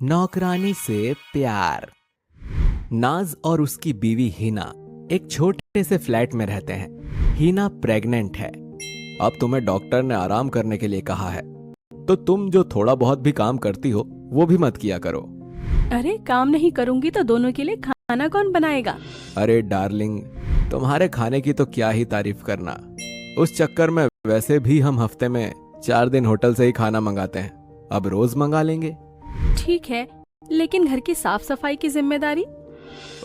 नौकरानी से प्यार। नाज और उसकी बीवी हिना एक छोटे से फ्लैट में रहते हैं। हिना प्रेग्नेंट है। अब तुम्हें डॉक्टर ने आराम करने के लिए कहा है, तो तुम जो थोड़ा बहुत भी काम करती हो वो भी मत किया करो। अरे काम नहीं करूंगी तो दोनों के लिए खाना कौन बनाएगा? अरे डार्लिंग, तुम्हारे खाने की तो क्या ही तारीफ करना। उस चक्कर में वैसे भी हम हफ्ते में 4 दिन होटल से ही खाना मंगाते हैं, अब रोज मंगा लेंगे। ठीक है, लेकिन घर की साफ सफाई की जिम्मेदारी?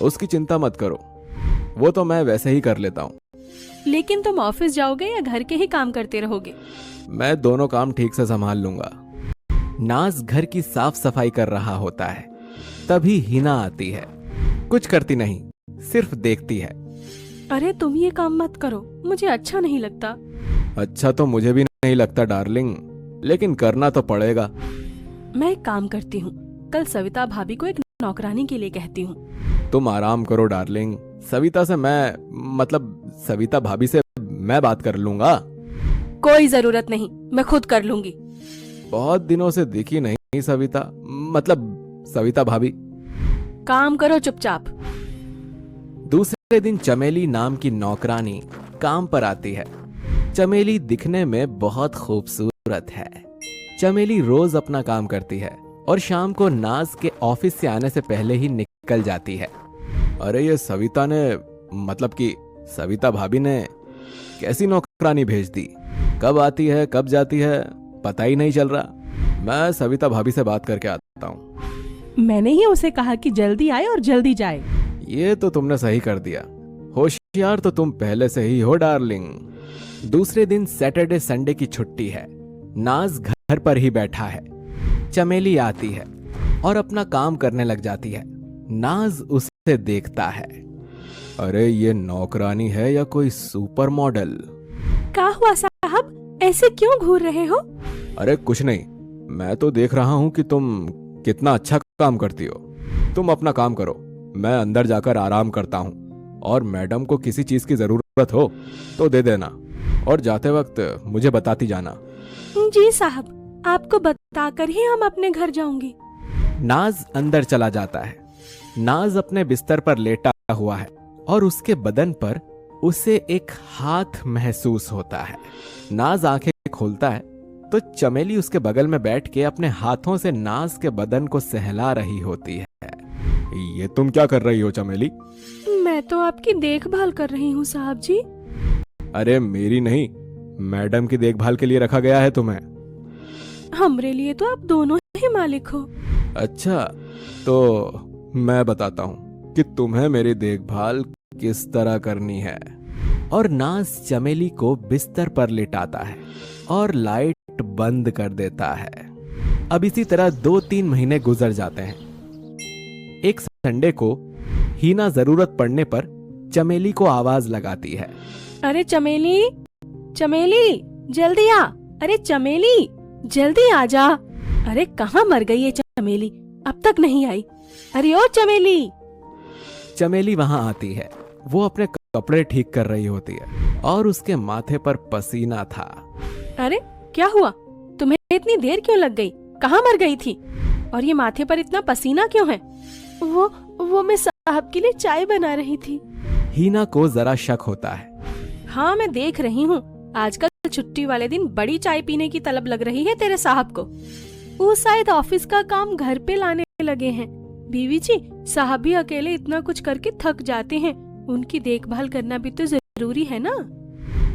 उसकी चिंता मत करो, वो तो मैं वैसे ही कर लेता हूँ। लेकिन तुम ऑफिस जाओगे या घर के ही काम करते रहोगे? मैं दोनों काम ठीक से संभाल लूंगा। नाज घर की साफ सफाई कर रहा होता है, तभी हिना आती है। कुछ करती नहीं, सिर्फ देखती है। अरे तुम ये काम मत करो, मुझे अच्छा नहीं लगता। अच्छा तो मुझे भी नहीं लगता डार्लिंग, लेकिन करना तो पड़ेगा। मैं एक काम करती हूँ, कल सविता भाभी को एक नौकरानी के लिए कहती हूँ। तुम आराम करो डार्लिंग, सविता भाभी से मैं बात कर लूंगा। कोई जरूरत नहीं, मैं खुद कर लूंगी। बहुत दिनों से दिखी नहीं सविता भाभी। काम करो चुपचाप। दूसरे दिन चमेली नाम की नौकरानी काम पर आती है। चमेली दिखने में बहुत खूबसूरत है। चमेली रोज अपना काम करती है और शाम को नाज के ऑफिस से आने से पहले ही निकल जाती है। अरे ये सविता भाभी ने कैसी नौकरानी भेज दी, कब आती है कब जाती है पता ही नहीं चल रहा। मैं सविता भाभी से बात करके आता हूँ। मैंने ही उसे कहा कि जल्दी आए और जल्दी जाए। ये तो तुमने सही कर दिया, होशियार तो तुम पहले से ही हो डार्लिंग। दूसरे दिन सैटरडे संडे की छुट्टी है। नाज घर पर ही बैठा है। चमेली आती है और अपना काम करने लग जाती है। नाज उसे देखता है। अरे ये नौकरानी है या कोई सुपर मॉडल? क्या हुआ साहब, ऐसे क्यों घूर रहे हो? अरे कुछ नहीं, मैं तो देख रहा हूँ कि तुम कितना अच्छा काम करती हो। तुम अपना काम करो, मैं अंदर जाकर आराम करता हूँ, और मैडम को किसी चीज की जरूरत हो तो दे देना, और जाते वक्त मुझे बताती जाना। जी साहब, आपको बताकर ही हम अपने घर जाऊंगी। नाज अंदर चला जाता है। नाज अपने बिस्तर पर लेटा हुआ है और उसके बदन पर उसे एक हाथ महसूस होता है। नाज आंखें खोलता है तो चमेली उसके बगल में बैठ के अपने हाथों से नाज के बदन को सहला रही होती है। ये तुम क्या कर रही हो चमेली? मैं तो आपकी देखभाल कर रही हूँ साहब जी। अरे मेरी नहीं, मैडम की देखभाल के लिए रखा गया है तुम्हें। हमरे लिए तो आप दोनों ही मालिक हो। अच्छा, तो मैं बताता हूँ कि तुम्हें मेरी देखभाल किस तरह करनी है। और नाज चमेली को बिस्तर पर लिटाता है और लाइट बंद कर देता है। अब इसी तरह 2-3 महीने गुजर जाते हैं। एक संडे को हिना जरूरत पड़ने पर चमेली को आवाज लगाती है। अरे चमेली, चमेली जल्दी आ। अरे चमेली जल्दी आ जा। अरे कहाँ मर गई ये चमेली, अब तक नहीं आई। अरे ओ चमेली। चमेली वहां आती है। वो अपने कपड़े ठीक कर रही होती है और उसके माथे पर पसीना था। अरे क्या हुआ, तुम्हें इतनी देर क्यों लग गई? कहाँ मर गई थी और ये माथे पर इतना पसीना क्यों है? वो मैं साहब के लिए चाय बना रही थी। हिना को जरा शक होता है। हाँ मैं देख रही हूँ, आजकल छुट्टी वाले दिन बड़ी चाय पीने की तलब लग रही है तेरे साहब को। वो शायद ऑफिस का काम घर पे लाने लगे हैं। बीवी जी, साहब भी अकेले इतना कुछ करके थक जाते हैं, उनकी देखभाल करना भी तो जरूरी है ना।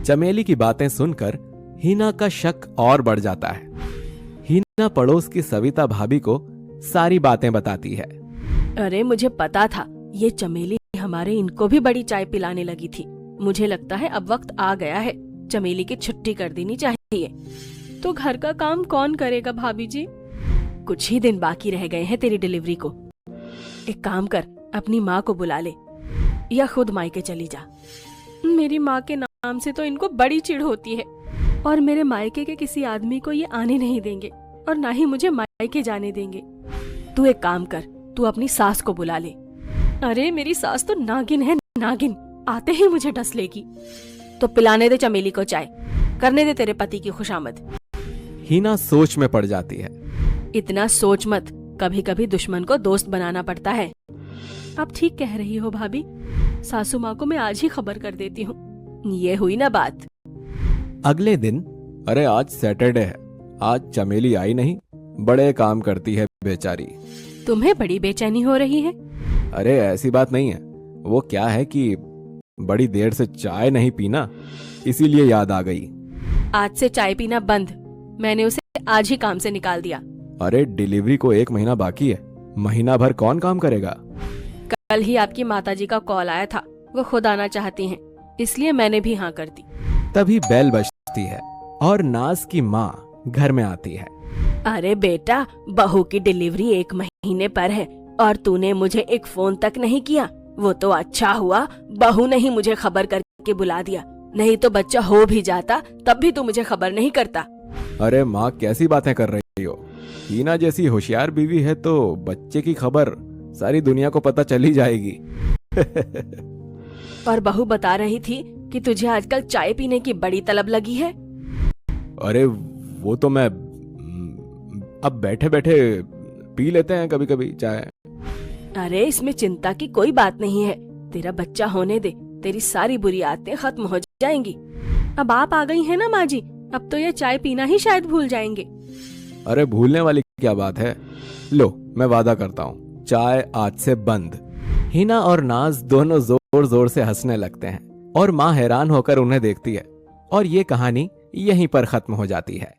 चमेली की बातें सुनकर हिना का शक और बढ़ जाता है। हिना पड़ोस की सविता भाभी को सारी बातें बताती है। अरे मुझे पता था, ये चमेली हमारे इनको भी बड़ी चाय पिलाने लगी थी। मुझे लगता है अब वक्त आ गया है, चमेली की छुट्टी कर देनी चाहिए। तो घर का काम कौन करेगा भाभी जी? कुछ ही दिन बाकी रह गए हैं तेरी डिलीवरी को। एक काम कर, अपनी माँ को बुला ले या खुद मायके चली जा। मेरी माँ के नाम से तो इनको बड़ी चिढ़ होती है, और मेरे मायके के किसी आदमी को ये आने नहीं देंगे और ना ही मुझे मायके जाने देंगे। तू एक काम कर, तू अपनी सास को बुला ले। अरे मेरी सास तो नागिन है, नागिन, आते ही मुझे डस लेगी। तो पिलाने दे चमेली को चाय, करने दे तेरे पति की खुशामद। हिना सोच में पड़ जाती है। इतना सोच मत, कभी कभी दुश्मन को दोस्त बनाना पड़ता है। आप ठीक कह रही हो भाभी, सासू माँ को मैं आज ही खबर कर देती हूँ। ये हुई ना बात। अगले दिन, अरे आज सैटरडे है, आज चमेली आई नहीं, बड़े काम करती है बेचारी। तुम्हें बड़ी बेचैनी हो रही है? अरे ऐसी बात नहीं है, वो क्या है कि बड़ी देर से चाय नहीं पीना, इसीलिए याद आ गई। आज से चाय पीना बंद, मैंने उसे आज ही काम से निकाल दिया। अरे डिलीवरी को 1 महीना बाकी है, महीना भर कौन काम करेगा। कल ही आपकी माताजी का कॉल आया था, वो खुद आना चाहती हैं, इसलिए मैंने भी हाँ कर दी। तभी बेल बजती है और नाज की माँ घर में आती है। अरे बेटा, बहू की डिलीवरी 1 महीने पर है और तूने मुझे एक फोन तक नहीं किया। वो तो अच्छा हुआ बहू ने ही मुझे खबर करके बुला दिया, नहीं तो बच्चा हो भी जाता तब भी तू मुझे खबर नहीं करता। अरे माँ कैसी बातें कर रही हो, हीना जैसी होशियार बीवी है तो बच्चे की खबर सारी दुनिया को पता चली जाएगी। और बहू बता रही थी कि तुझे आजकल चाय पीने की बड़ी तलब लगी है। अरे वो तो मैं अब बैठे बैठे पी लेते हैं कभी कभी चाय। अरे इसमें चिंता की कोई बात नहीं है, तेरा बच्चा होने दे, तेरी सारी बुरी आदतें खत्म हो जाएंगी। अब आप आ गई हैं ना माँ जी, अब तो ये चाय पीना ही शायद भूल जाएंगे। अरे भूलने वाली क्या बात है, लो मैं वादा करता हूँ चाय आज से बंद। हिना और नाज दोनों जोर जोर से हंसने लगते हैं और माँ हैरान होकर उन्हें देखती है और ये कहानी यहीं पर खत्म हो जाती है।